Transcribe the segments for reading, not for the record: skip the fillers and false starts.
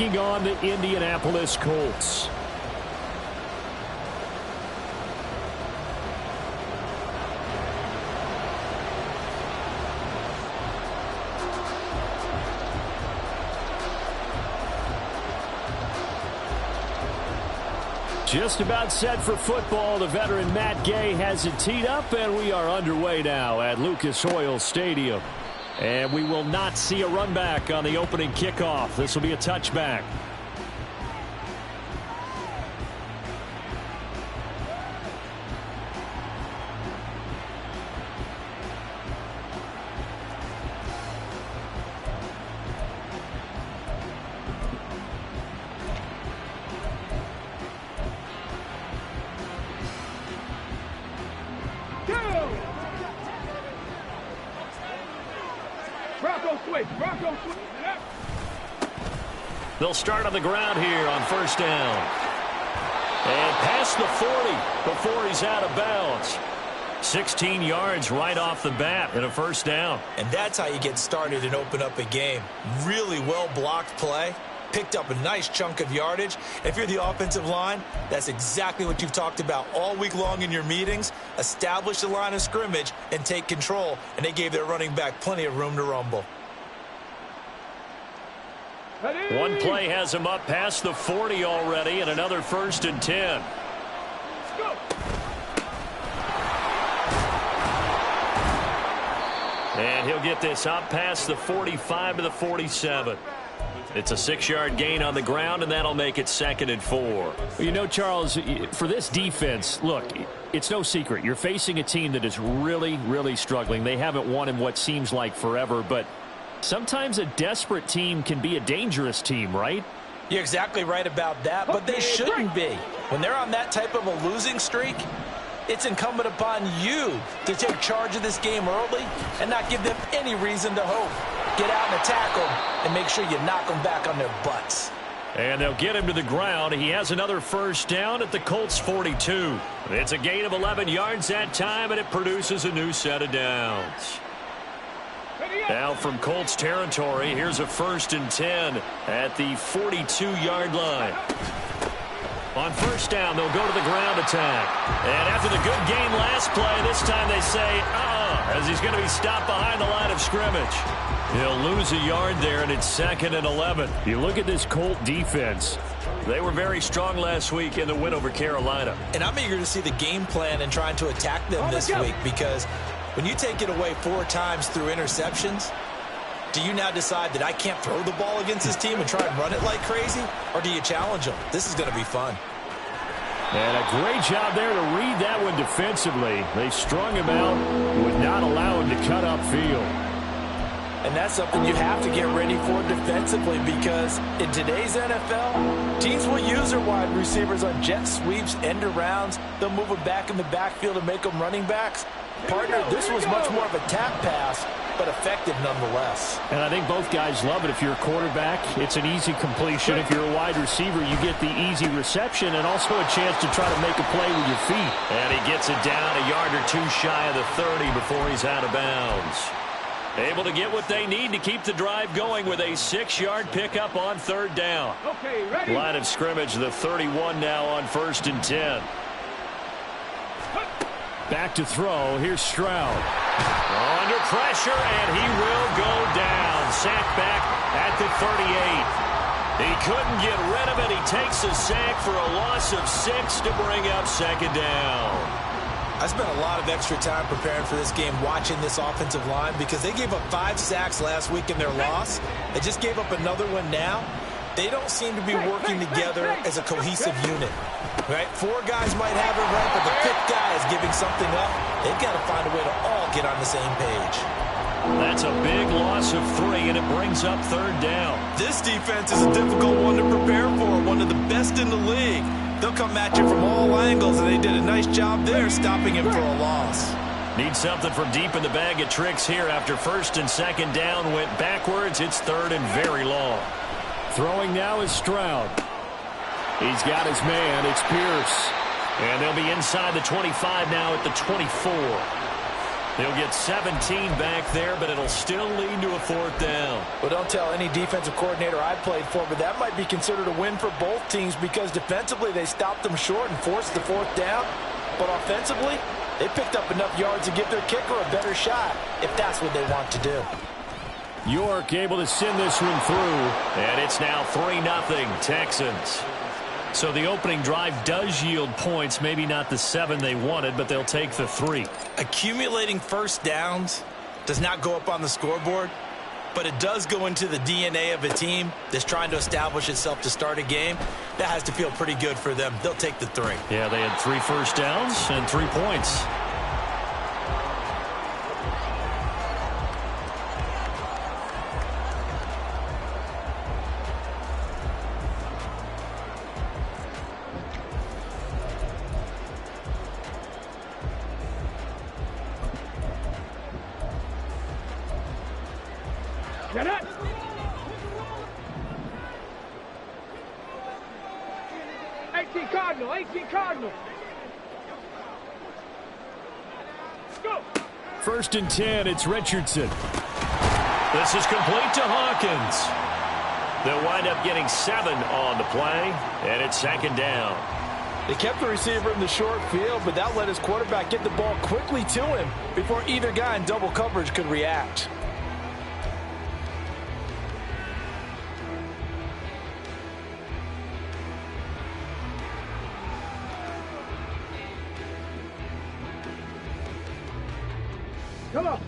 On the Indianapolis Colts. Just about set for football. The veteran Matt Gay has it teed up, and we are underway now at Lucas Oil Stadium. And we will not see a run back on the opening kickoff. This will be a touchback. They'll start on the ground here on first down. And past the 40 before he's out of bounds. 16 yards right off the bat and a first down. And that's how you get started and open up a game. Really well-blocked play. Picked up a nice chunk of yardage. If you're the offensive line, that's exactly what you've talked about all week long in your meetings. Establish the line of scrimmage and take control. And they gave their running back plenty of room to rumble. One play has him up past the 40 already, and another 1st and 10. And he'll get this up past the 45 to the 47. It's a 6-yard gain on the ground, and that'll make it 2nd and 4. You know, Charles, for this defense, look, it's no secret. You're facing a team that is really, really struggling. They haven't won in what seems like forever, but sometimes a desperate team can be a dangerous team, right? You're exactly right about that, but they shouldn't be. When they're on that type of a losing streak, it's incumbent upon you to take charge of this game early and not give them any reason to hope. Get out and attack them and make sure you knock them back on their butts. And they'll get him to the ground. He has another first down at the Colts 42. It's a gain of 11 yards that time, and it produces a new set of downs. Now from Colts territory, here's a 1st and 10 at the 42-yard line. On first down, they'll go to the ground attack. And after the good game last play, this time they say, as he's going to be stopped behind the line of scrimmage. He'll lose a yard there, and it's 2nd and 11. You look at this Colt defense. They were very strong last week in the win over Carolina. And I'm eager to see the game plan and trying to attack them this week, because when you take it away 4 times through interceptions, do you now decide that I can't throw the ball against this team and try and run it like crazy? Or do you challenge them? This is going to be fun. And a great job there to read that one defensively. They strung him out, would not allow him to cut upfield. And that's something you have to get ready for defensively, because in today's NFL, teams will use their wide receivers on jet sweeps, end arounds. They'll move them back in the backfield and make them running backs. Partner, this was much more of a tap pass, but effective nonetheless. And I think both guys love it. If you're a quarterback, it's an easy completion. If you're a wide receiver, you get the easy reception and also a chance to try to make a play with your feet. And he gets it down a yard or two shy of the 30 before he's out of bounds. Able to get what they need to keep the drive going with a 6-yard pickup on 3rd down. Okay, ready? Line of scrimmage, the 31 now on 1st and 10. Back to throw. Here's Stroud. Under pressure, and he will go down. Sacked back at the 38. He couldn't get rid of it. He takes a sack for a loss of 6 to bring up 2nd down. I spent a lot of extra time preparing for this game watching this offensive line, because they gave up 5 sacks last week in their loss. They just gave up another one now. They don't seem to be working together as a cohesive unit. Right? 4 guys might have it right, but the 5th guy is giving something up. They've got to find a way to all get on the same page. That's a big loss of 3, and it brings up 3rd down. This defense is a difficult one to prepare for, one of the best in the league. They'll come at you from all angles, and they did a nice job there stopping him for a loss. Need something from deep in the bag of tricks here. After 1st and 2nd down went backwards, it's 3rd and very long. Throwing now is Stroud. He's got his man. It's Pierce. And they'll be inside the 25 now at the 24. He'll get 17 back there, but it'll still lead to a 4th down. Well, don't tell any defensive coordinator I played for, but that might be considered a win for both teams because defensively they stopped them short and forced the 4th down. But offensively, they picked up enough yards to give their kicker a better shot if that's what they want to do. York able to send this one through, and it's now 3-0 Texans. So the opening drive does yield points, maybe not the 7 they wanted, but they'll take the 3. Accumulating first downs does not go up on the scoreboard, but it does go into the DNA of a team that's trying to establish itself to start a game. That has to feel pretty good for them. They'll take the 3. Yeah, they had 3 first downs and 3 points. Get it! 18 Cardinal, 18 Cardinal. Go! 1st and 10, it's Richardson. This is complete to Hawkins. They'll wind up getting 7 on the play, and it's 2nd down. They kept the receiver in the short field, but that let his quarterback get the ball quickly to him before either guy in double coverage could react.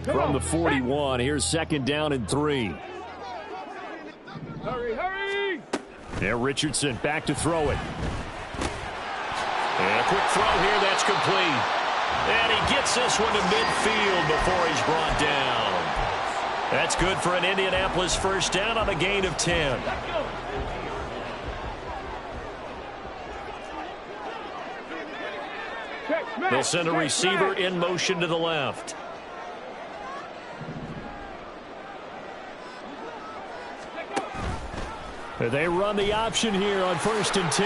From the 41, here's 2nd down and 3. Hurry, hurry! There, Richardson back to throw it. And a quick throw here, that's complete. And he gets this one to midfield before he's brought down. That's good for an Indianapolis 1st down on a gain of 10. They'll send a receiver in motion to the left. They run the option here on 1st and 10.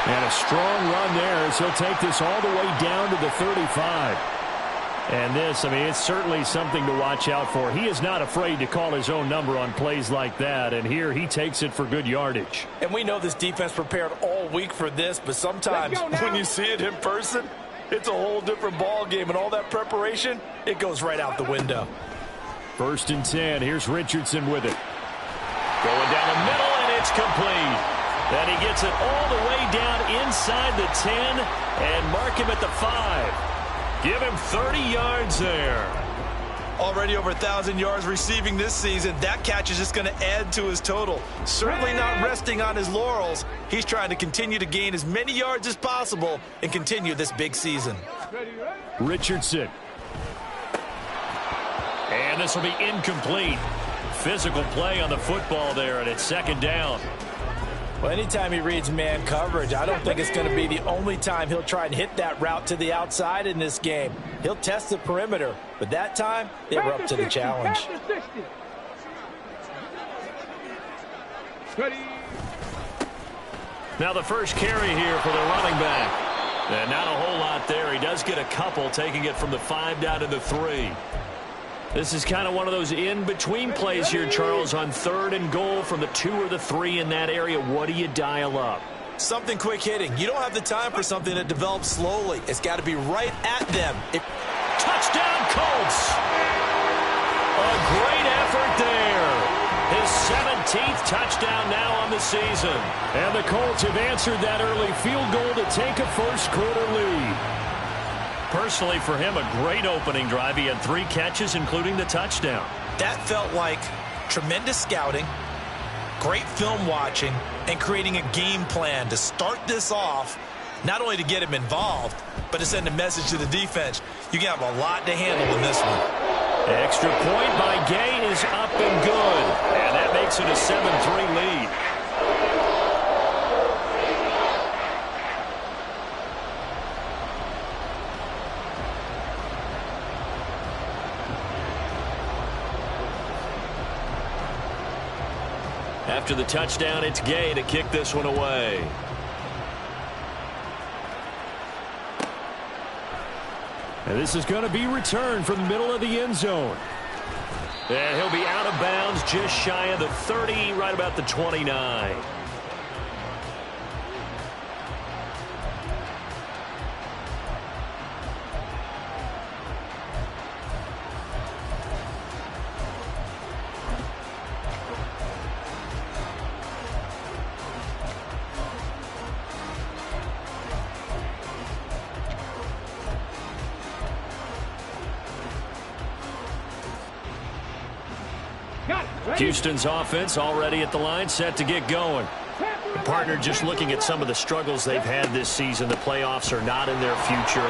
And a strong run there as he'll take this all the way down to the 35. And this, I mean, it's certainly something to watch out for. He is not afraid to call his own number on plays like that. And here he takes it for good yardage. And we know this defense prepared all week for this, but sometimes when you see it in person, it's a whole different ball game. And all that preparation, it goes right out the window. 1st and 10. Here's Richardson with it. Going down the middle, and it's complete. And he gets it all the way down inside the 10 and mark him at the 5. Give him 30 yards there. Already over 1,000 yards receiving this season. That catch is just going to add to his total. Certainly not resting on his laurels. He's trying to continue to gain as many yards as possible and continue this big season. Richardson. And this will be incomplete. Physical play on the football there, and it's 2nd down. Well, anytime he reads man coverage, I don't think it's going to be the only time he'll try and hit that route to the outside in this game. He'll test the perimeter, but that time, they were up to the challenge. Now the first carry here for the running back. And not a whole lot there. He does get a couple, taking it from the 5 down to the 3. This is kind of one of those in-between plays here, Charles, on 3rd and goal from the 2 or the 3 in that area. What do you dial up? Something quick hitting. You don't have the time for something that develops slowly. It's got to be right at them. Touchdown, Colts! A great effort there. His 17th touchdown now on the season. And the Colts have answered that early field goal to take a first-quarter lead. Personally, for him, a great opening drive. He had 3 catches, including the touchdown. That felt like tremendous scouting, great film watching, and creating a game plan to start this off, not only to get him involved, but to send a message to the defense. You can have a lot to handle in this one. Extra point by Gay is up and good. And that makes it a 7-3 lead. After the touchdown, it's Gay to kick this one away. And this is going to be returned from the middle of the end zone. And he'll be out of bounds just shy of the 30, right about the 29. Houston's offense already at the line, set to get going. The partner, just looking at some of the struggles they've had this season, the playoffs are not in their future.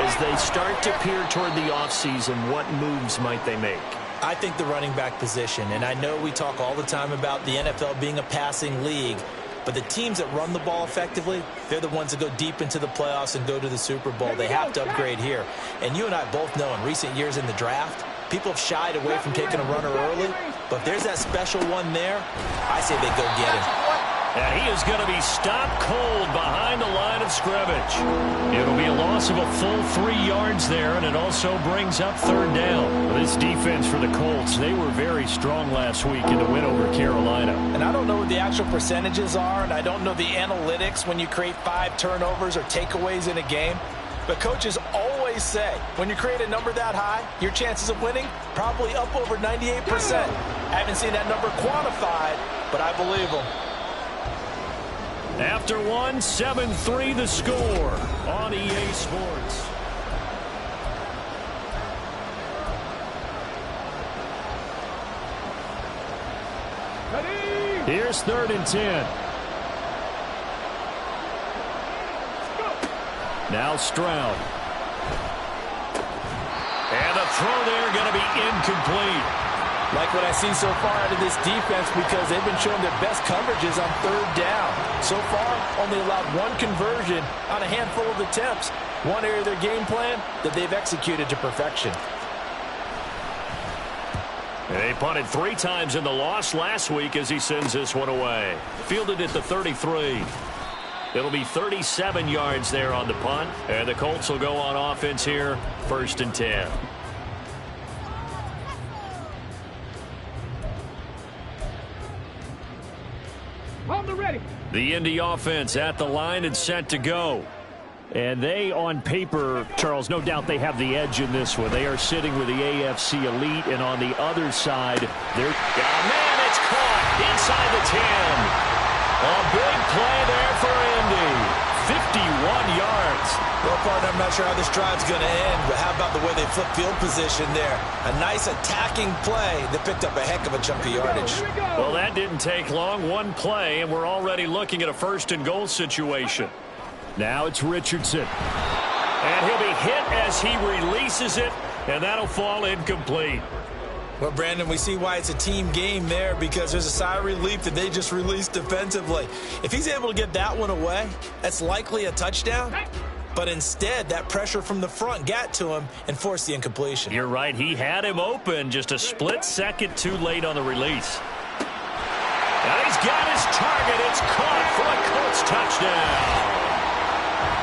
As they start to peer toward the offseason, what moves might they make? I think the running back position, and I know we talk all the time about the NFL being a passing league, but the teams that run the ball effectively, they're the ones that go deep into the playoffs and go to the Super Bowl. They have to upgrade here. And you and I both know in recent years in the draft, people have shied away from taking a runner early, but if there's that special one there, I say they go get him. And he is going to be stopped cold behind the line of scrimmage. It'll be a loss of a full 3 yards there, and it also brings up third down. This defense for the Colts, they were very strong last week in the win over Carolina. And I don't know what the actual percentages are, and I don't know the analytics when you create 5 turnovers or takeaways in a game. But coaches always say, when you create a number that high, your chances of winning probably up over 98%. I haven't seen that number quantified, but I believe them. After one, 7-3 the score on EA Sports. Here's 3rd and 10. Now Stroud. And the throw there going to be incomplete. Like what I see so far out of this defense, because they've been showing their best coverages on 3rd down. So far, only allowed 1 conversion on a handful of attempts. One area of their game plan that they've executed to perfection. They punted 3 times in the loss last week as he sends this one away. Fielded at the 33. It'll be 37 yards there on the punt. And the Colts will go on offense here, 1st and 10. On the ready. The Indy offense at the line and set to go. And they, on paper, Charles, no doubt they have the edge in this one. They are sitting with the AFC elite, and on the other side, they're... man, it's caught inside the 10. A big play there for Indy. 51 yards. Well, partner, I'm not sure how this drive's going to end, but how about the way they flip field position there? A nice attacking play that picked up a heck of a chunk of yardage. Well, that didn't take long. One play, and we're already looking at a 1st and goal situation. Now it's Richardson. And he'll be hit as he releases it, and that'll fall incomplete. Well, Brandon, we see why it's a team game there, because there's a sigh of relief that they just released defensively. If he's able to get that one away, that's likely a touchdown. But instead, that pressure from the front got to him and forced the incompletion. You're right. He had him open, just a split second too late on the release. Now he's got his target. It's caught for a Colts touchdown.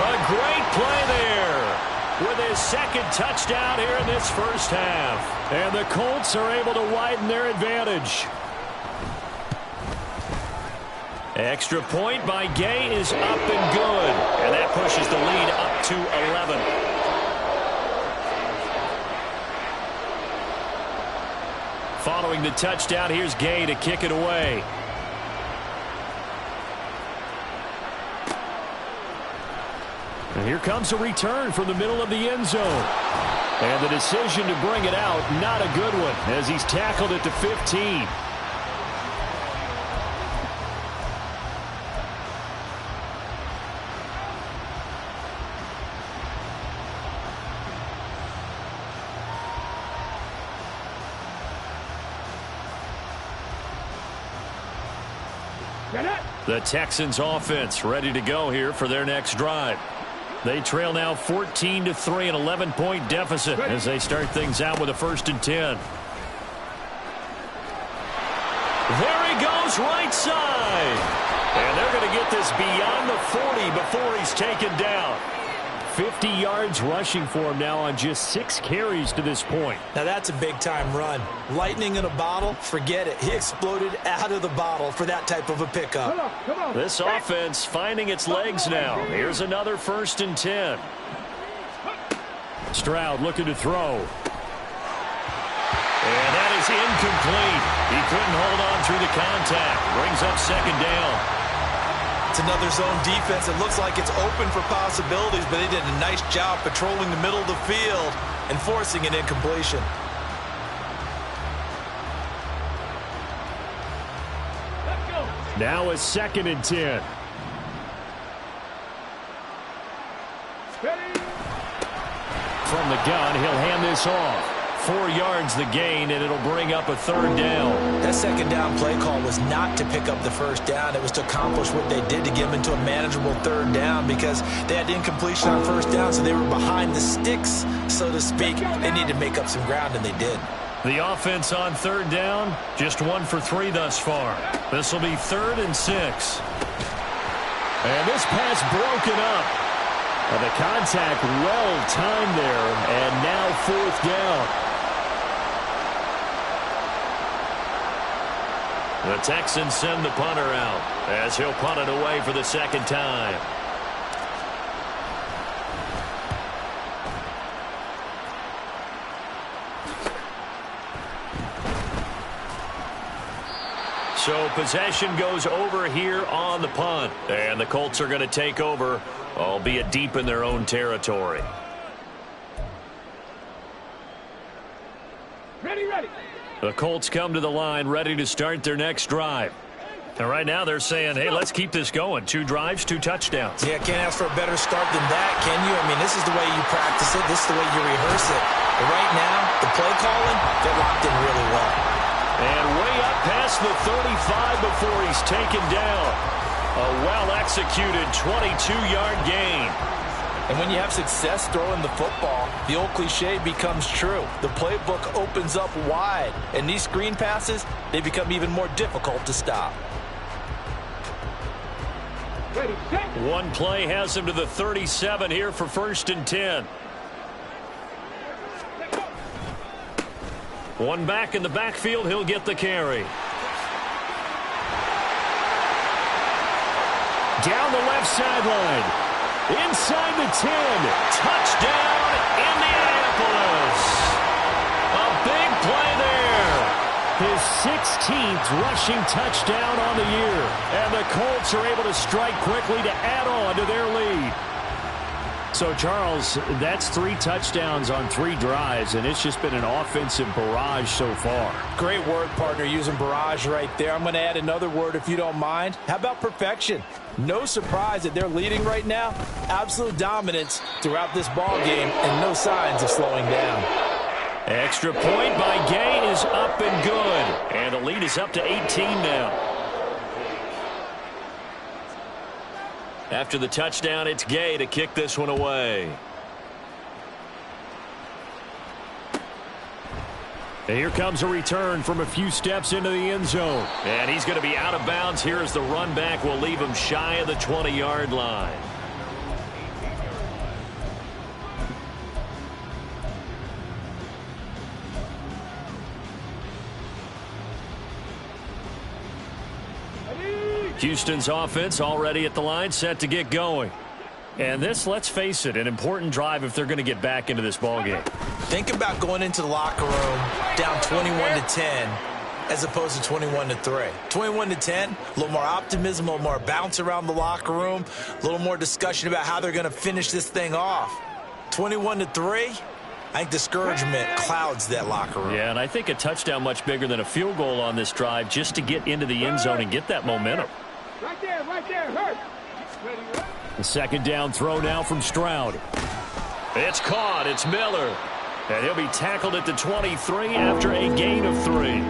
A great play there with his 2nd touchdown here in this 1st half. And the Colts are able to widen their advantage. Extra point by Gay is up and good. And that pushes the lead up to 11. Following the touchdown, here's Gay to kick it away. And here comes a return from the middle of the end zone. And the decision to bring it out, not a good one, as he's tackled at the 15. The Texans offense ready to go here for their next drive. They trail now 14-3, an 11-point deficit as they start things out with a 1st and 10. There he goes, right side. And they're going to get this beyond the 40 before he's taken down. 50 yards rushing for him now on just 6 carries to this point. Now that's a big-time run. Lightning in a bottle, forget it. He exploded out of the bottle for that type of a pickup. Come on. This offense finding its legs now. Here's another 1st and 10. Stroud looking to throw. And that is incomplete. He couldn't hold on through the contact. Brings up 2nd down. It's another zone defense. It looks like it's open for possibilities, but they did a nice job patrolling the middle of the field and forcing an incompletion. Now a 2nd and 10. From the gun, he'll hand this off. 4 yards the gain, and it'll bring up a 3rd down. That 2nd down play call was not to pick up the 1st down. It was to accomplish what they did to get them into a manageable 3rd down because they had incompletion on 1st down, so they were behind the sticks, so to speak. They needed to make up some ground, and they did. The offense on 3rd down, just 1 for 3 thus far. This will be 3rd and 6. And this pass broken up. And the contact well timed there, and now 4th down. The Texans send the punter out as he'll punt it away for the 2nd time. So possession goes over here on the punt, and the Colts are going to take over, albeit deep in their own territory. Ready. The Colts come to the line ready to start their next drive. And right now they're saying, hey, let's keep this going. 2 drives, 2 touchdowns. Yeah, can't ask for a better start than that, can you? I mean, this is the way you practice it. This is the way you rehearse it. But right now, the play calling, they're locked in really well. And way up past the 35 before he's taken down. A well-executed 22-yard gain. And when you have success throwing the football, the old cliche becomes true. The playbook opens up wide, and these screen passes, they become even more difficult to stop. Ready, set. One play has him to the 37 here for 1st and 10. One back in the backfield, he'll get the carry. Down the left sideline. Inside the 10. Touchdown, Indianapolis. A big play there. His 16th rushing touchdown on the year. And the Colts are able to strike quickly to add on to their lead. So, Charles, that's 3 touchdowns on 3 drives, and it's just been an offensive barrage so far. Great word, partner, using barrage right there. I'm going to add another word if you don't mind. How about perfection? No surprise that they're leading right now. Absolute dominance throughout this ball game and no signs of slowing down. Extra point by Gay is up and good. And the lead is up to 18 now. After the touchdown, it's Gay to kick this one away. And here comes a return from a few steps into the end zone. And he's going to be out of bounds here as the run back will leave him shy of the 20-yard line. Houston's offense already at the line, set to get going. And this, let's face it, an important drive if they're going to get back into this ballgame. Think about going into the locker room down 21-10 as opposed to 21-3. 21-10, a little more optimism, a little more bounce around the locker room, a little more discussion about how they're going to finish this thing off. 21-3, I think discouragement clouds that locker room. Yeah, and I think a touchdown much bigger than a field goal on this drive just to get into the end zone and get that momentum. Right there, hurt. Ready. The 2nd down throw now from Stroud. It's caught. It's Miller. And he'll be tackled at the 23 after a gain of 3.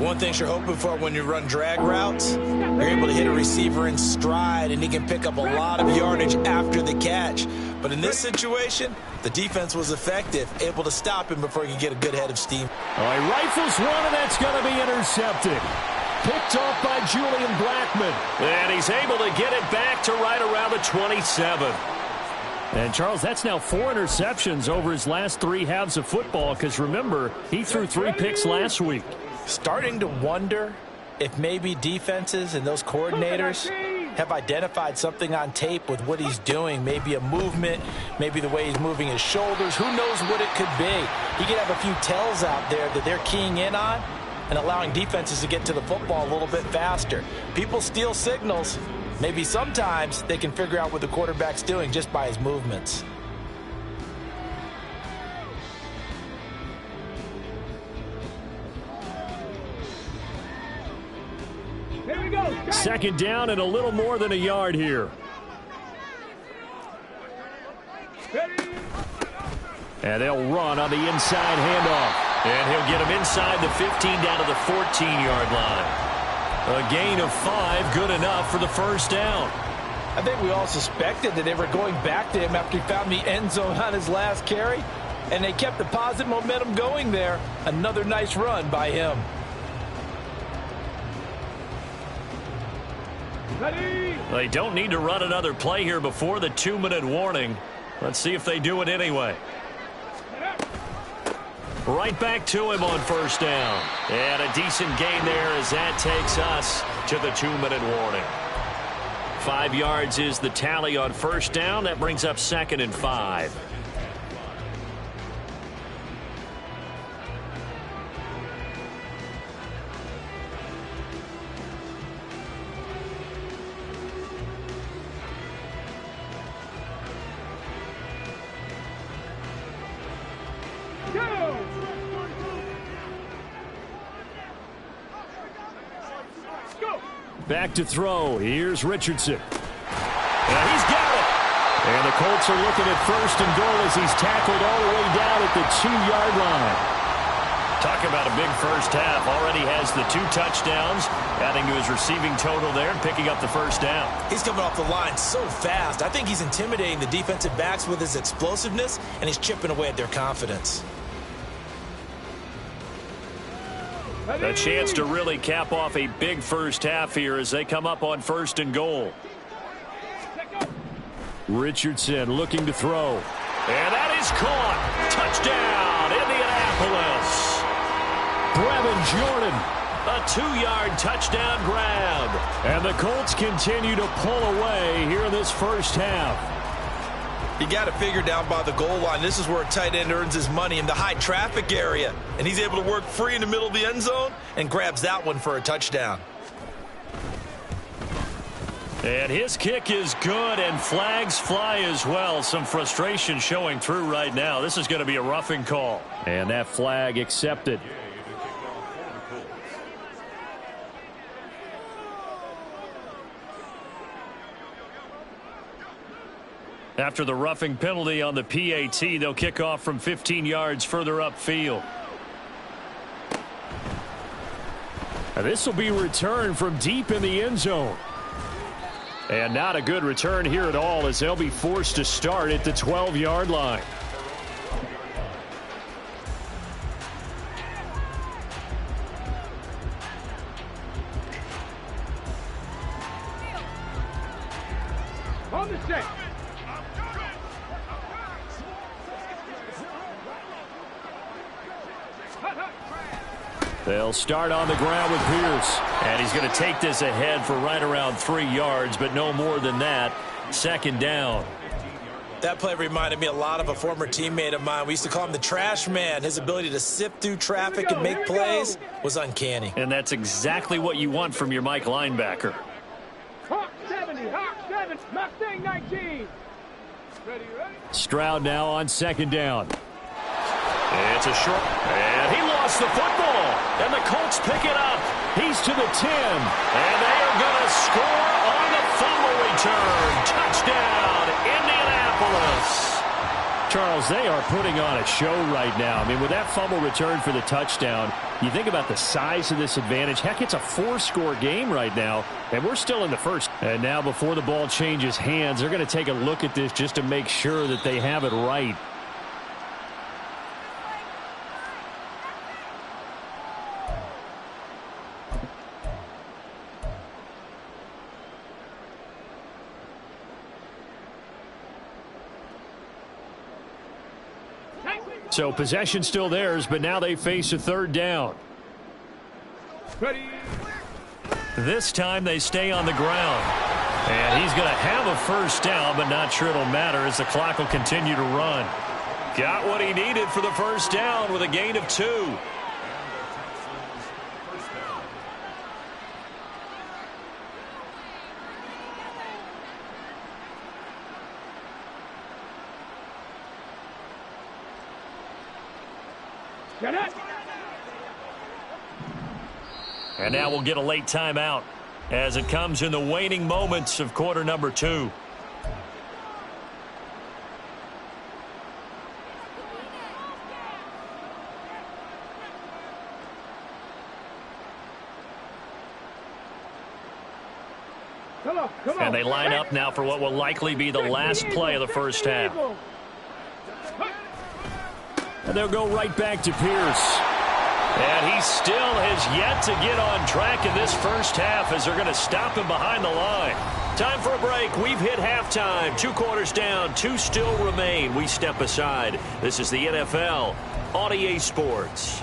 One thing you're hoping for when you run drag routes, you're able to hit a receiver in stride, and he can pick up a lot of yardage after the catch. But in this situation, the defense was effective, able to stop him before he could get a good head of steam. All right, rifles one, and that's going to be intercepted. Picked off by Julian Blackmon. And he's able to get it back to right around the 27. And, Charles, that's now 4 interceptions over his last 3 halves of football because, remember, he threw 3 picks last week. Starting to wonder if maybe defenses and those coordinators have identified something on tape with what he's doing. Maybe a movement, maybe the way he's moving his shoulders. Who knows what it could be? He could have a few tells out there that they're keying in on and allowing defenses to get to the football a little bit faster. People steal signals. Maybe sometimes they can figure out what the quarterback's doing just by his movements. Here we go. Second down and a little more than a yard here. And they'll run on the inside handoff. And he'll get him inside the 15 down to the 14-yard line. A gain of 5, good enough for the first down. I think we all suspected that they were going back to him after he found the end zone on his last carry, and they kept the positive momentum going there. Another nice run by him. They don't need to run another play here before the 2-minute warning. Let's see if they do it anyway. Right back to him on first down. And a decent gain there as that takes us to the 2-minute warning. 5 yards is the tally on first down. That brings up 2nd and 5. Back to throw. Here's Richardson. And he's got it. And the Colts are looking at 1st and goal as he's tackled all the way down at the 2-yard line. Talk about a big first half. Already has the 2 touchdowns, adding to his receiving total there and picking up the first down. He's coming off the line so fast. I think he's intimidating the defensive backs with his explosiveness, and he's chipping away at their confidence. A chance to really cap off a big first half here as they come up on 1st and goal. Richardson looking to throw. And that is caught. Touchdown, Indianapolis. Brevin Jordan. A 2-yard touchdown grab. And the Colts continue to pull away here in this first half. You got to figure down by the goal line. This is where a tight end earns his money in the high traffic area. And he's able to work free in the middle of the end zone and grabs that one for a touchdown. And his kick is good, and flags fly as well. Some frustration showing through right now. This is going to be a roughing call. And that flag accepted. After the roughing penalty on the PAT, they'll kick off from 15 yards further upfield. And this will be returned from deep in the end zone. And not a good return here at all as they'll be forced to start at the 12-yard line. On the set. They'll start on the ground with Pierce. And he's going to take this ahead for right around 3 yards, but no more than that. 2nd down. That play reminded me a lot of a former teammate of mine. We used to call him the trash man. His ability to sift through traffic and make plays was uncanny. And that's exactly what you want from your Mike linebacker. Hawk 70, Hawk 7, Mustang 19. Ready, ready? Stroud now on 2nd down. It's a short, and he lost the football, and the Colts pick it up. He's to the 10, and they are going to score on the fumble return. Touchdown, Indianapolis. Charles, they are putting on a show right now. I mean, with that fumble return for the touchdown, you think about the size of this advantage. Heck, it's a 4-score game right now, and we're still in the first. And now before the ball changes hands, they're going to take a look at this just to make sure that they have it right. So possession still theirs, but now they face a third down. Ready. This time they stay on the ground. And he's going to have a first down, but not sure it'll matter as the clock will continue to run. Got what he needed for the first down with a gain of 2. Get it. And now we'll get a late timeout as it comes in the waning moments of quarter number 2. Come on. And they line up now for what will likely be the last play of the first half. And they'll go right back to Pierce. And he still has yet to get on track in this first half as they're going to stop him behind the line. Time for a break. We've hit halftime. 2 quarters down. 2 still remain. We step aside. This is the NFL on EA Sports.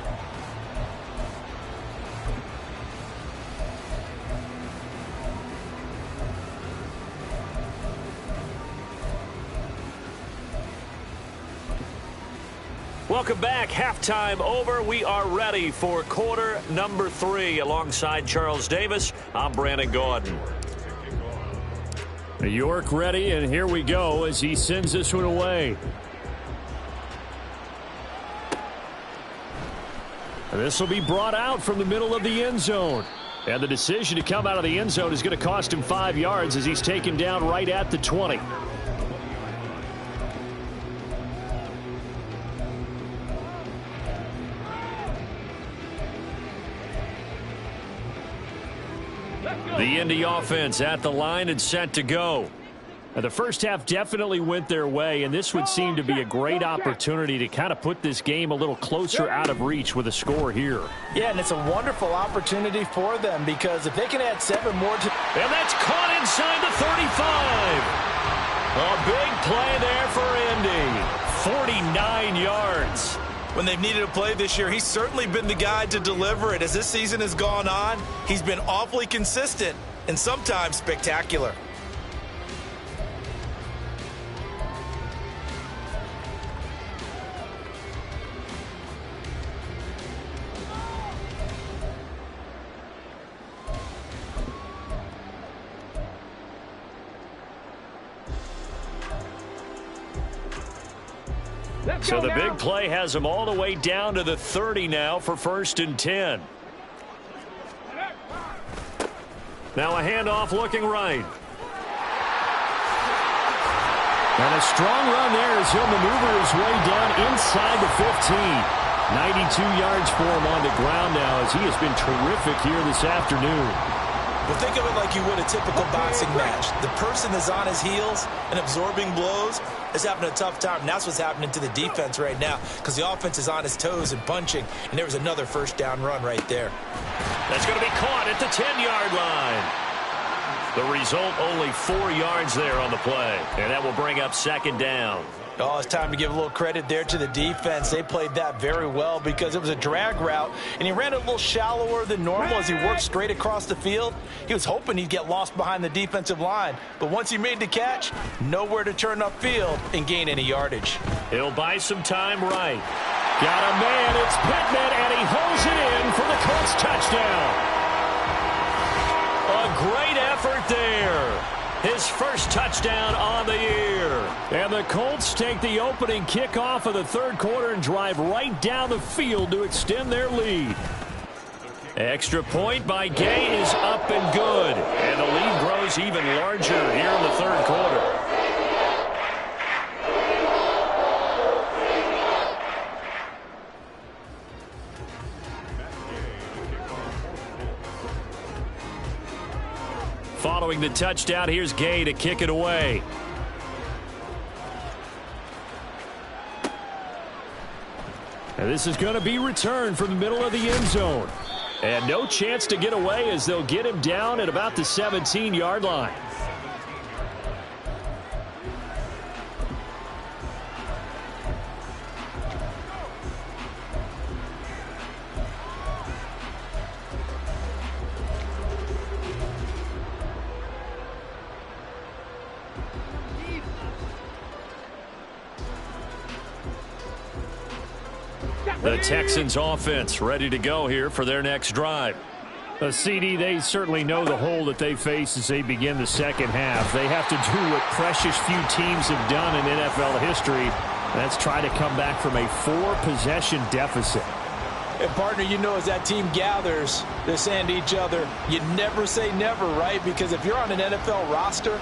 Welcome back. Halftime over. We are ready for quarter number 3. Alongside Charles Davis, I'm Brandon Gordon. York ready, and here we go as he sends this one away. This will be brought out from the middle of the end zone. And the decision to come out of the end zone is going to cost him 5 yards as he's taken down right at the 20. The Indy offense at the line and set to go. Now, the first half definitely went their way, and this would seem to be a great opportunity to kind of put this game a little closer out of reach with a score here. Yeah, and it's a wonderful opportunity for them because if they can add 7 more to... And that's caught inside the 35. A big play there for Indy. 49 yards. When they've needed a play this year, he's certainly been the guy to deliver it. As this season has gone on, he's been awfully consistent and sometimes spectacular. So the big play has him all the way down to the 30 now for 1st and 10. Now a handoff looking right. And a strong run there as he'll maneuver his way down inside the 15. 92 yards for him on the ground now as he has been terrific here this afternoon. Well, think of it like you would a typical boxing match. The person that's on his heels and absorbing blows is having a tough time. And that's what's happening to the defense right now because the offense is on his toes and punching. And there was another first down run right there. That's going to be caught at the 10-yard line. The result, only 4 yards there on the play. And that will bring up 2nd down. Oh, it's time to give a little credit there to the defense. They played that very well because it was a drag route, and he ran a little shallower than normal as he worked straight across the field. He was hoping he'd get lost behind the defensive line, but once he made the catch, nowhere to turn upfield and gain any yardage. He'll buy some time right. Got a man, it's Pittman, and he holds it in for the Colts touchdown. A great effort there. His first touchdown on the year. And the Colts take the opening kickoff of the 3rd quarter and drive right down the field to extend their lead. Extra point by Gay is up and good. And the lead grows even larger here in the 3rd quarter. Following the touchdown, here's Gay to kick it away. And this is going to be returned from the middle of the end zone. And no chance to get away as they'll get him down at about the 17-yard line. The Texans offense ready to go here for their next drive. CD, they certainly know the hole that they face as they begin the second half. They have to do what precious few teams have done in NFL history. That's try to come back from a 4-possession deficit. And, partner, you know, as that team gathers, they're saying to each other, you never say never, right? Because if you're on an NFL roster,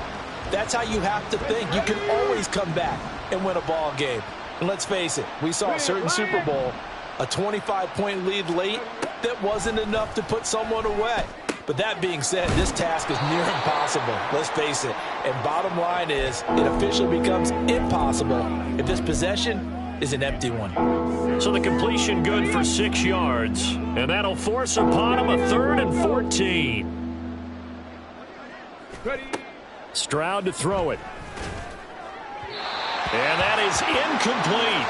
that's how you have to think. You can always come back and win a ball game. And let's face it, we saw a certain Super Bowl, a 25-point lead late, that wasn't enough to put someone away. But that being said, this task is near impossible. Let's face it. And bottom line is, it officially becomes impossible if this possession is an empty one. So the completion good for 6 yards. And that'll force upon him a 3rd and 14. Stroud to throw it. And that is incomplete.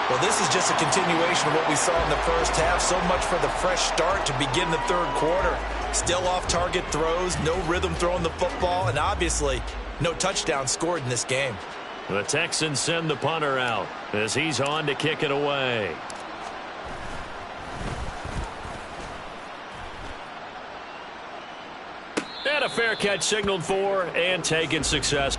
Well, this is just a continuation of what we saw in the first half. So much for the fresh start to begin the third quarter. Still off-target throws, no rhythm throwing the football, and obviously no touchdown scored in this game. The Texans send the punter out as he's on to kick it away. And a fair catch signaled for and taken success.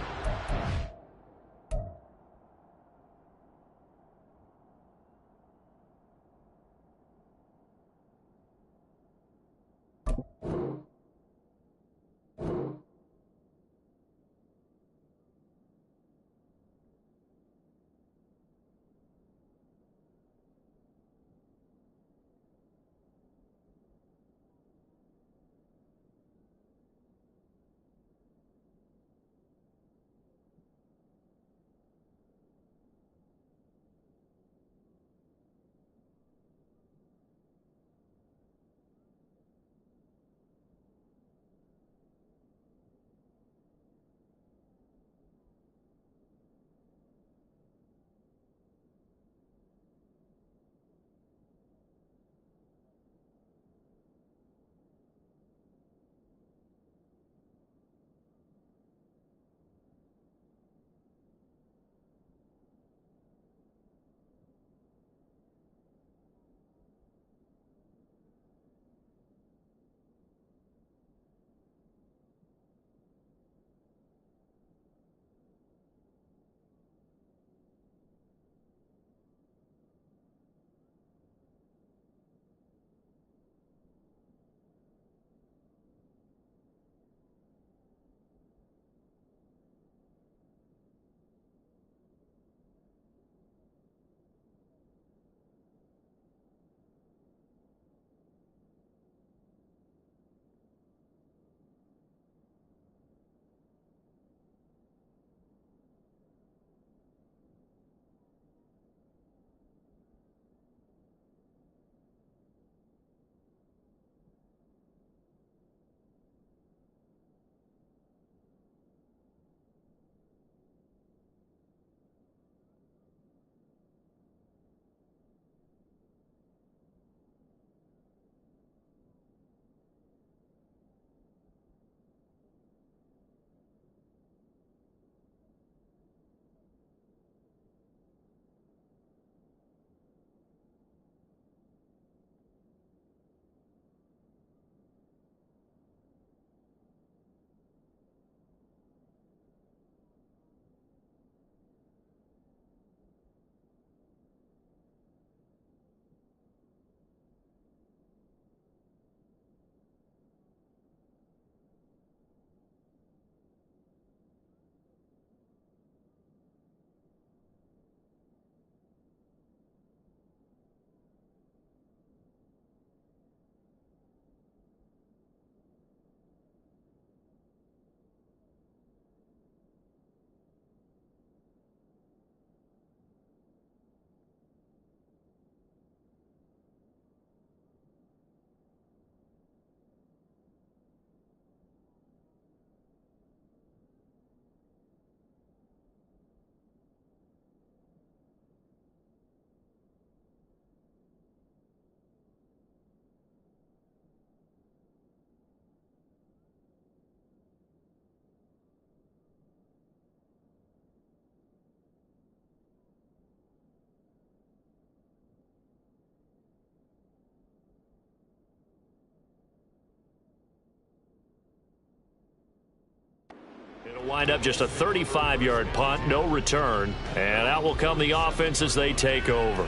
Wind up just a 35-yard punt, no return. And out will come the offense as they take over.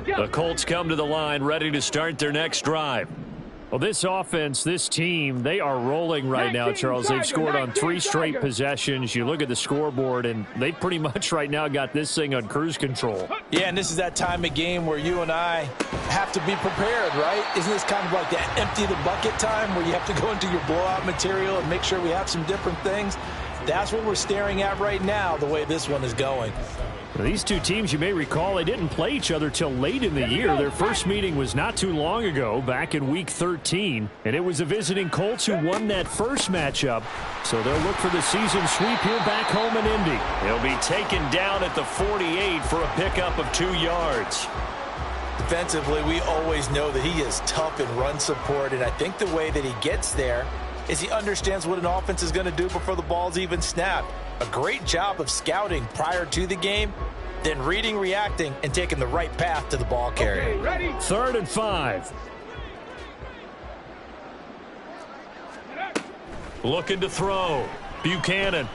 The Colts come to the line ready to start their next drive. Well, this offense, this team, they are rolling right now, Charles. They've scored on 3 straight possessions. You look at the scoreboard, and they pretty much right now got this thing on cruise control. Yeah, and this is that time of game where you and I have to be prepared, right? Isn't this kind of like that empty the bucket time where you have to go into your blowout material and make sure we have some different things? That's what we're staring at right now, the way this one is going. These two teams, you may recall, they didn't play each other till late in the year. Their first meeting was not too long ago, back in Week 13. And it was the visiting Colts who won that first matchup. So they'll look for the season sweep here back home in Indy. He'll be taken down at the 48 for a pickup of 2 yards. Defensively, we always know that he is tough in run support. And I think the way that he gets there is he understands what an offense is going to do before the ball's even snapped. A great job of scouting prior to the game, then reading, reacting, and taking the right path to the ball carrier. Ready? 3rd and 5. Looking to throw. Buchanan.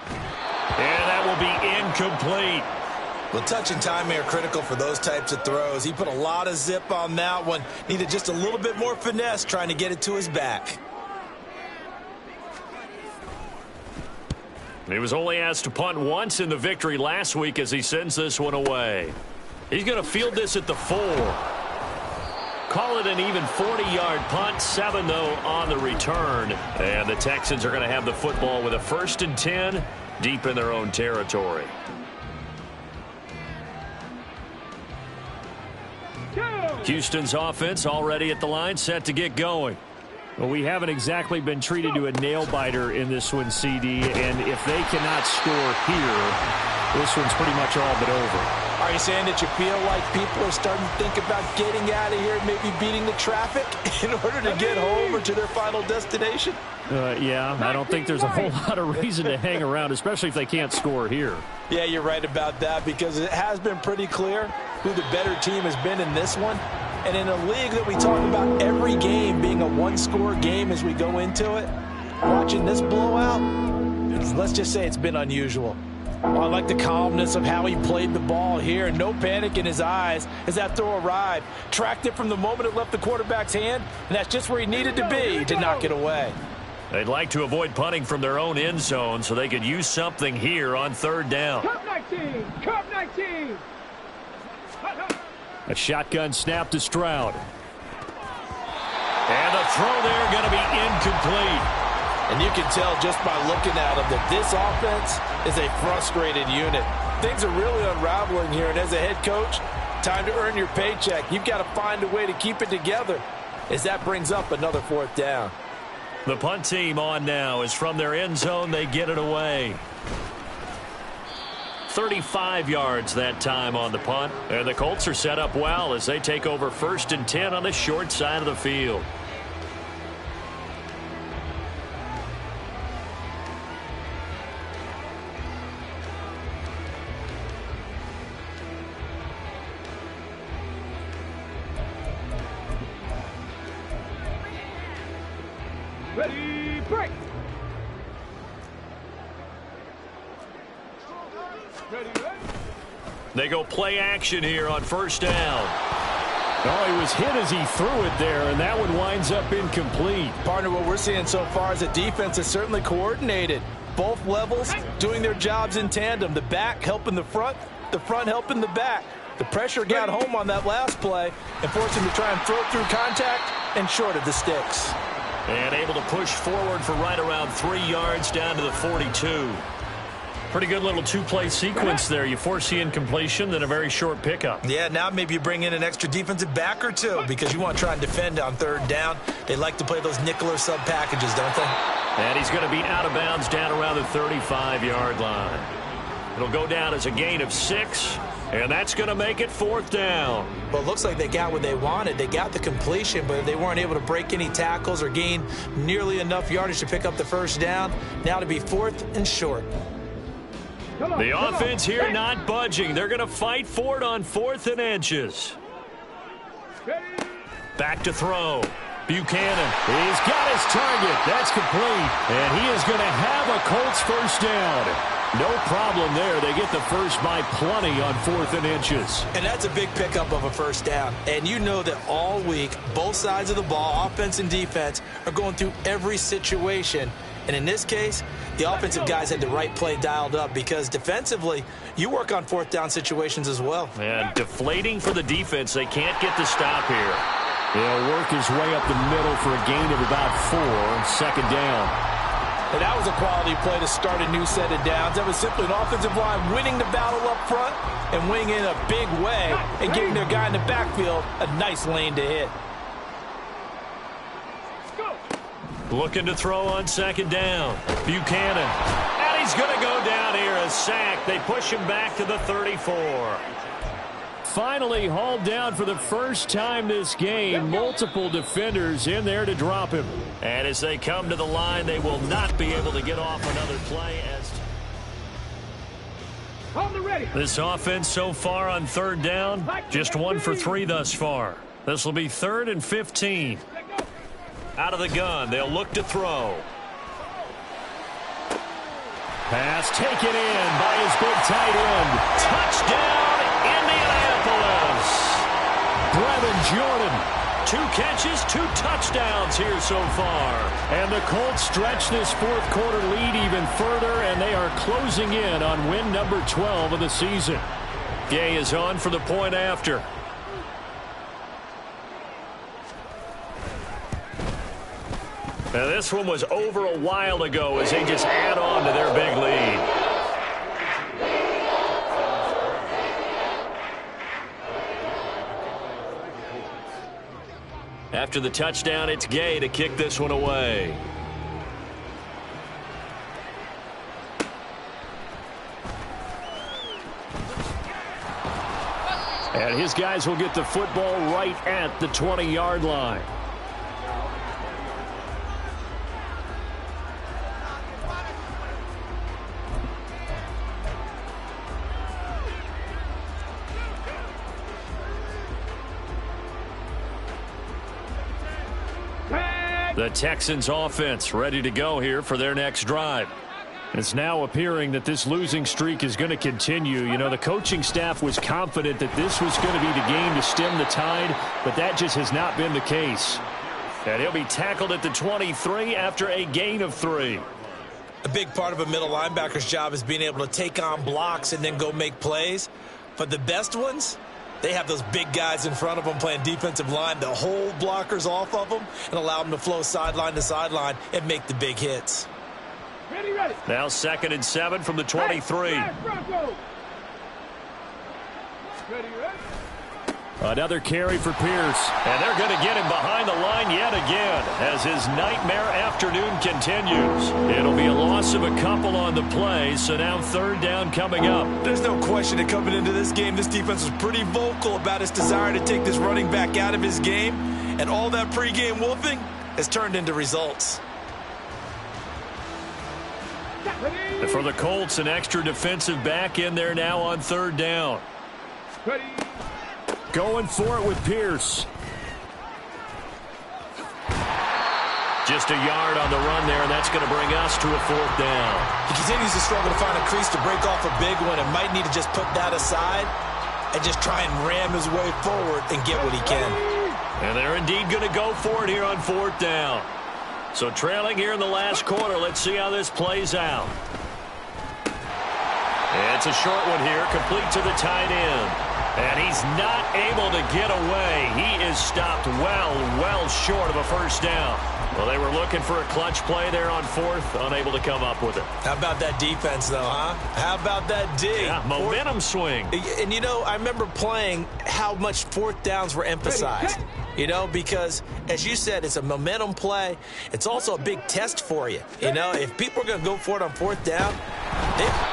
And that will be incomplete. Well, touch and timing are critical for those types of throws. He put a lot of zip on that one. Needed just a little bit more finesse trying to get it to his back. He was only asked to punt once in the victory last week as he sends this one away. He's going to field this at the 4. Call it an even 40-yard punt. 7, though, on the return. And the Texans are going to have the football with a 1st and 10 deep in their own territory. Houston's offense already at the line, set to get going. Well, we haven't exactly been treated to a nail-biter in this one, CD, and if they cannot score here, this one's pretty much all but over. Are you saying that you feel like people are starting to think about getting out of here and maybe beating the traffic in order to get home or to their final destination? Yeah, I don't think there's a whole lot of reason to hang around, especially if they can't score here. Yeah, you're right about that because it has been pretty clear who the better team has been in this one. And in a league that we talk about every game being a one-score game as we go into it, watching this blowout, let's just say it's been unusual. Well, I like the calmness of how he played the ball here. No panic in his eyes as that throw arrived. Tracked it from the moment it left the quarterback's hand, and that's just where he needed to be to knock it away. They'd like to avoid punting from their own end zone so they could use something here on 3rd down. Cup 19! Cup 19! A shotgun snap to Stroud. And the throw there going to be incomplete. And you can tell just by looking at him that this offense is a frustrated unit. Things are really unraveling here, and as a head coach, time to earn your paycheck. You've got to find a way to keep it together as that brings up another 4th down. The punt team on now is from their end zone. They get it away. 35 yards that time on the punt. And the Colts are set up well as they take over 1st and 10 on the short side of the field. Ready, break! Ready, ready? They go play action here on 1st down. Oh, he was hit as he threw it there, and that one winds up incomplete. Partner, what we're seeing so far is the defense is certainly coordinated. Both levels doing their jobs in tandem. The back helping the front helping the back. The pressure got home on that last play and forced him to try and throw through contact and short of the sticks. And able to push forward for right around 3 yards down to the 42. Pretty good little 2-play sequence there. You force the incompletion, then a very short pickup. Yeah, now maybe you bring in an extra defensive back or two because you want to try and defend on 3rd down. They like to play those nickel or sub packages, don't they? And he's going to be out of bounds down around the 35-yard line. It'll go down as a gain of 6. And that's going to make it 4th down. Well, it looks like they got what they wanted. They got the completion, but they weren't able to break any tackles or gain nearly enough yardage to pick up the first down. Now to be 4th and short. The offense here not budging. They're going to fight for it on 4th and inches. Back to throw. Buchanan. He's got his target. That's complete. And he is going to have a Colts first down. No problem there. They get the first by plenty on 4th and inches. And that's a big pickup of a first down. And you know that all week, both sides of the ball, offense and defense, are going through every situation. And in this case, the offensive guys had the right play dialed up because defensively, you work on 4th down situations as well. And deflating for the defense. They can't get the stop here. He'll work his way up the middle for a gain of about 4 on 2nd down. And that was a quality play to start a new set of downs. That was simply an offensive line winning the battle up front and winning in a big way and giving their guy in the backfield a nice lane to hit. Looking to throw on 2nd down. Buchanan. And he's going to go down here. A sack. They push him back to the 34. Finally hauled down for the first time this game. Multiple defenders in there to drop him. And as they come to the line, they will not be able to get off another play. This offense so far on 3rd down, just 1 for 3 thus far. This will be 3rd and 15. Out of the gun, they'll look to throw. Pass taken in by his big tight end. Touchdown, Indianapolis. Brevin Jordan. 2 catches, 2 touchdowns here so far. And the Colts stretch this 4th quarter lead even further, and they are closing in on win number 12 of the season. Gay is on for the point after. Now this one was over a while ago as they just add on to their big lead. After the touchdown, it's Gay to kick this one away. And his guys will get the football right at the 20-yard line. The Texans offense ready to go here for their next drive. It's now appearing that this losing streak is going to continue. You know, the coaching staff was confident that this was going to be the game to stem the tide, but that just has not been the case. And he'll be tackled at the 23 after a gain of 3. A big part of a middle linebacker's job is being able to take on blocks and then go make plays. But the best ones, they have those big guys in front of them playing defensive line to hold blockers off of them and allow them to flow sideline to sideline and make the big hits. Ready, ready. Now 2nd and 7 from the 23. Ready, ready. Another carry for Pierce. And they're going to get him behind the line yet again as his nightmare afternoon continues. It'll be a loss of a couple on the play, so now 3rd down coming up. There's no question that coming into this game, this defense was pretty vocal about its desire to take this running back out of his game, and all that pregame wolfing has turned into results. And for the Colts, an extra defensive back in there now on 3rd down. Ready. Going for it with Pierce. Just a yard on the run there, and that's going to bring us to a 4th down. He continues to struggle to find a crease to break off a big one and might need to just put that aside and just try and ram his way forward and get what he can. And they're indeed going to go for it here on 4th down. So trailing here in the last quarter, let's see how this plays out. It's a short one here, complete to the tight end. And he's not able to get away. He is stopped well short of a first down. Well, they were looking for a clutch play there on fourth, unable to come up with it. How about that defense, though, huh? How about that D? Yeah, momentum swing. And, you know, I remember playing how much fourth downs were emphasized. You know, because, as you said, it's a momentum play. It's also a big test for you. You know, if people are going to go for it on fourth down,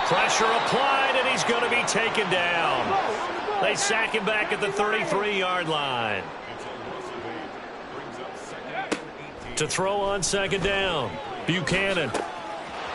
pressure applied, and he's going to be taken down. They sack him back at the 33-yard line. To throw on second down, Buchanan.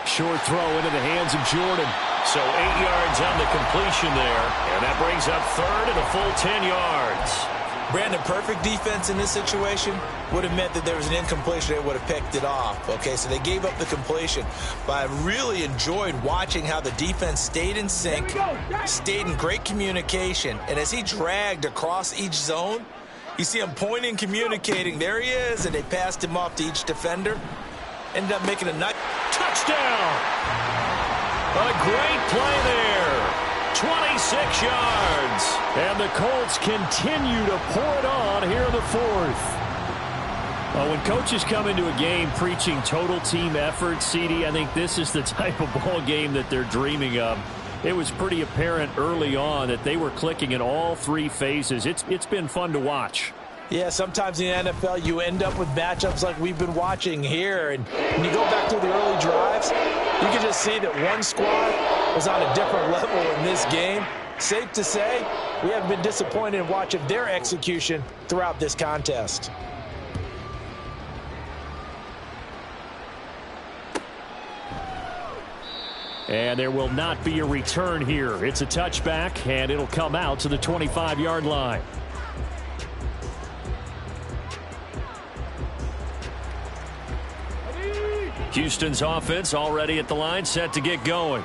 Short throw into the hands of Jordan. So 8 yards on the completion there. And that brings up third and a full 10 yards. Brandon, perfect defense in this situation would have meant that there was an incompletion. They would have picked it off. Okay, so they gave up the completion. But I really enjoyed watching how the defense stayed in sync, stayed in great communication. And as he dragged across each zone, you see him pointing, communicating. There he is, and they passed him off to each defender. Ended up making a nice touchdown. A great play there. 26 yards. And the Colts continue to pour it on here in the fourth. When coaches come into a game preaching total team effort, CD, I think this is the type of ball game that they're dreaming of. It was pretty apparent early on that they were clicking in all three phases. It's been fun to watch. Yeah, sometimes in the NFL you end up with matchups like we've been watching here. And when you go back through the early drives, you can just see that one squad was on a different level in this game. Safe to say, we haven't been disappointed in watching their execution throughout this contest. And there will not be a return here. It's a touchback, and it'll come out to the 25-yard line. Houston's offense already at the line, set to get going.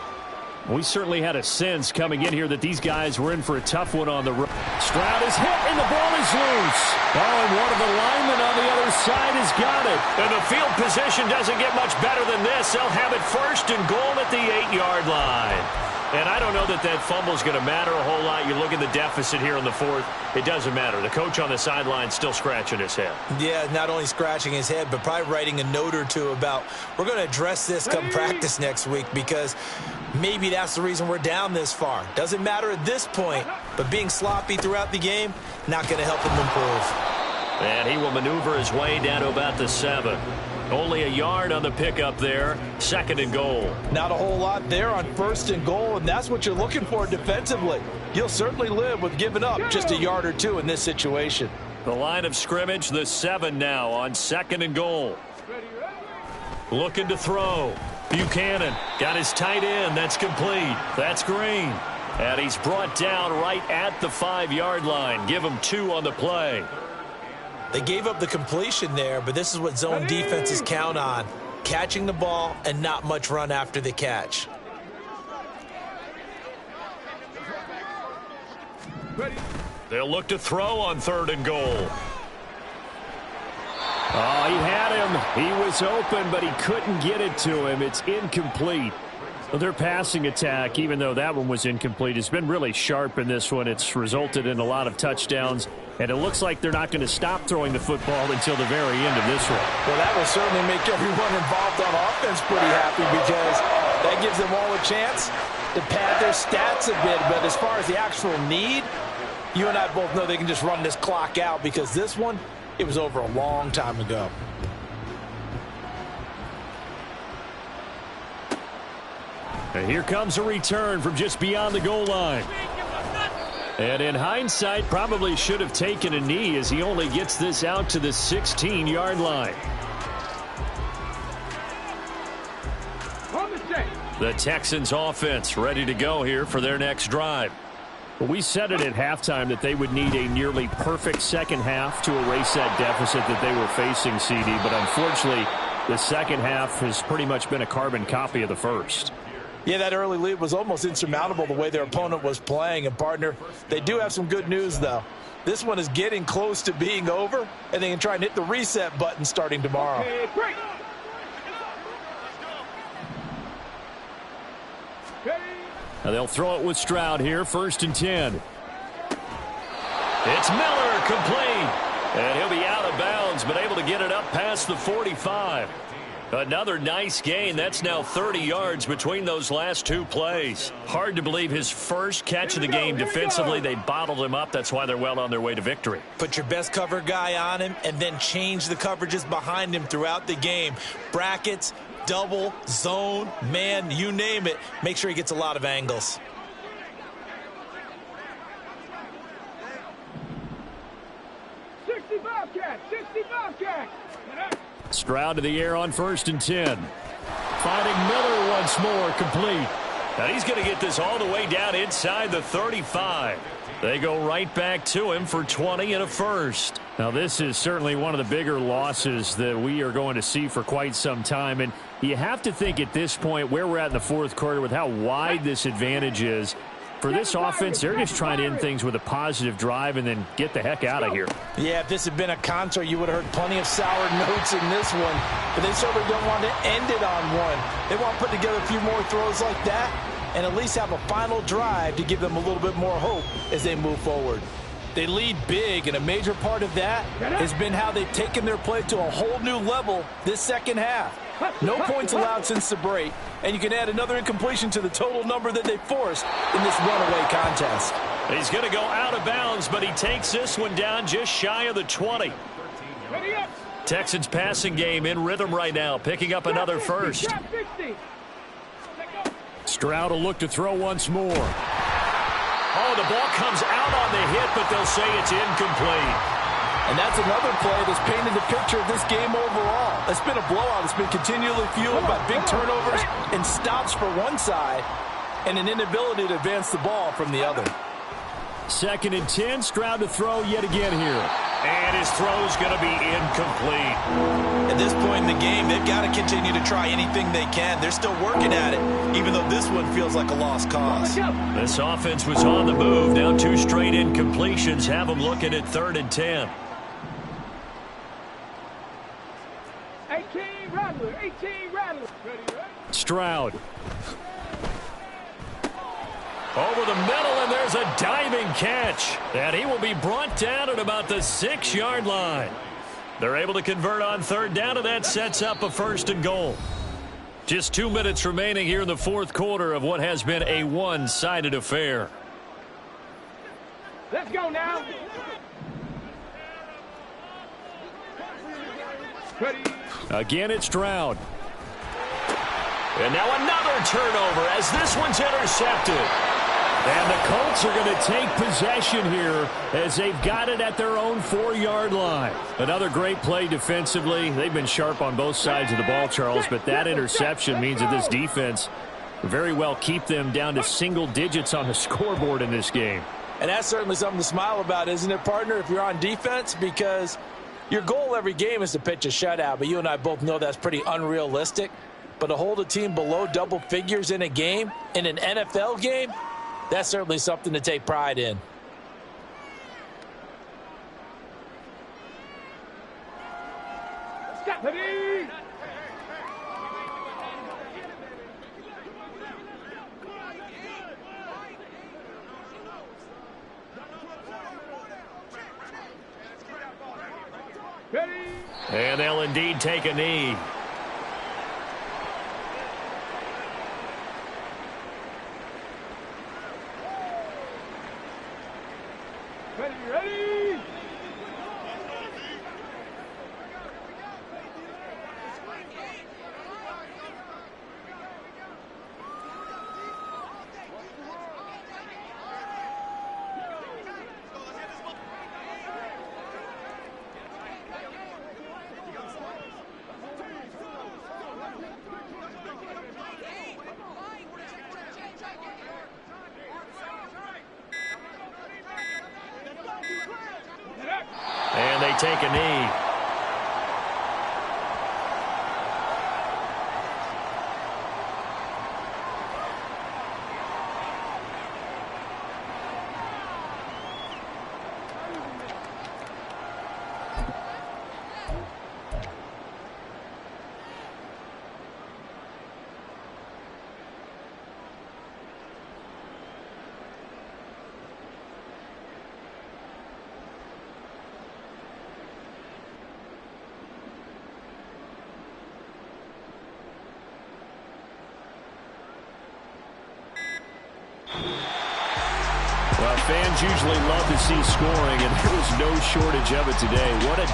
We certainly had a sense coming in here that these guys were in for a tough one on the road. Stroud is hit, and the ball is loose. Oh, and one of the linemen on the other side has got it. And the field position doesn't get much better than this. They'll have it first and goal at the 8-yard line. And I don't know that that fumble is going to matter a whole lot. You look at the deficit here in the fourth. It doesn't matter. The coach on the sideline still scratching his head. Yeah, not only scratching his head, but probably writing a note or two about we're going to address this come practice next week because maybe that's the reason we're down this far. Doesn't matter at this point, but being sloppy throughout the game, not going to help him improve. And he will maneuver his way down to about the 7. Only a yard on the pickup there. Second and goal. Not a whole lot there on first and goal, and that's what you're looking for defensively. You'll certainly live with giving up just a yard or two in this situation. The line of scrimmage, the 7 now on second and goal. Looking to throw. Buchanan got his tight end. That's complete. That's Green. And he's brought down right at the 5-yard line. Give him 2 on the play. They gave up the completion there, but this is what zone defenses count on. Catching the ball and not much run after the catch. They'll look to throw on third and goal. Oh, he had him. He was open, but he couldn't get it to him. It's incomplete. Well, their passing attack, even though that one was incomplete, has been really sharp in this one. It's resulted in a lot of touchdowns, and it looks like they're not going to stop throwing the football until the very end of this one. Well, that will certainly make everyone involved on offense pretty happy because that gives them all a chance to pad their stats a bit. But as far as the actual need, you and I both know they can just run this clock out because this one, it was over a long time ago. And here comes a return from just beyond the goal line. And in hindsight, probably should have taken a knee as he only gets this out to the 16-yard line. The Texans offense ready to go here for their next drive. We said it at halftime that they would need a nearly perfect second half to erase that deficit that they were facing, CD. But unfortunately, the second half has pretty much been a carbon copy of the first. Yeah, that early lead was almost insurmountable the way their opponent was playing. And, partner, they do have some good news, though. This one is getting close to being over, and they can try and hit the reset button starting tomorrow. Okay, break. Now they'll throw it with Stroud here, 1st and 10. It's Miller, complete. And he'll be out of of bounds, but able to get it up past the 45. Another nice gain. That's now 30 yards between those last two plays. Hard to believe his first catch of the game defensively. They bottled him up. That's why they're well on their way to victory. Put your best cover guy on him and then change the coverages behind him throughout the game. Brackets, double, zone, man, you name it. Make sure he gets a lot of angles. Stroud to the air on 1st and 10. Finding Miller once more, complete. Now he's going to get this all the way down inside the 35. They go right back to him for 20 and a first. Now this is certainly one of the bigger losses that we are going to see for quite some time. And you have to think at this point where we're at in the fourth quarter with how wide this advantage is. For this offense, they're just trying to end things with a positive drive and then get the heck out of here. Yeah, if this had been a concert, you would have heard plenty of sour notes in this one. But they certainly don't want to end it on one. They want to put together a few more throws like that and at least have a final drive to give them a little bit more hope as they move forward. They lead big, and a major part of that has been how they've taken their play to a whole new level this second half. No points allowed since the break, and you can add another incompletion to the total number that they forced in this runaway contest. He's going to go out of bounds, but he takes this one down just shy of the 20. Texans passing game in rhythm right now, picking up another first. Stroud will look to throw once more. Oh, the ball comes out on the hit, but they'll say it's incomplete. And that's another play that's painted the picture of this game overall. It's been a blowout. It's been continually fueled by big turnovers and stops for one side and an inability to advance the ball from the other. 2nd and 10, Stroud to throw yet again here. And his throw's going to be incomplete. At this point in the game, they've got to continue to try anything they can. They're still working at it, even though this one feels like a lost cause. This offense was on the move. Now 2 straight incompletions have them looking at 3rd and 10. 18 Rattler. Stroud. Over the middle, and there's a diving catch. And he will be brought down at about the 6-yard line. They're able to convert on 3rd down, and that sets up a 1st and goal. Just 2 minutes remaining here in the fourth quarter of what has been a one-sided affair. Let's go now. Ready. Again, it's Stroud. And now another turnover as this one's intercepted. And the Colts are going to take possession here as they've got it at their own 4-yard line. Another great play defensively. They've been sharp on both sides of the ball, Charles, but that interception means that this defense very well keep them down to single digits on the scoreboard in this game. And that's certainly something to smile about, isn't it, partner, if you're on defense? Because your goal every game is to pitch a shutout, but you and I both know that's pretty unrealistic. But to hold a team below double figures in a game, in an NFL game, that's certainly something to take pride in. Stop it. And they'll indeed take a knee. Ready. And they take a knee. Fans usually love to see scoring, and there was no shortage of it today. What a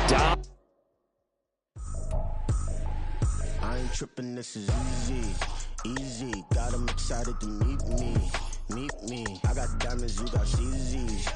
I ain't tripping, this is easy, easy. Got 'em excited to meet me. I got diamonds, you got CZs,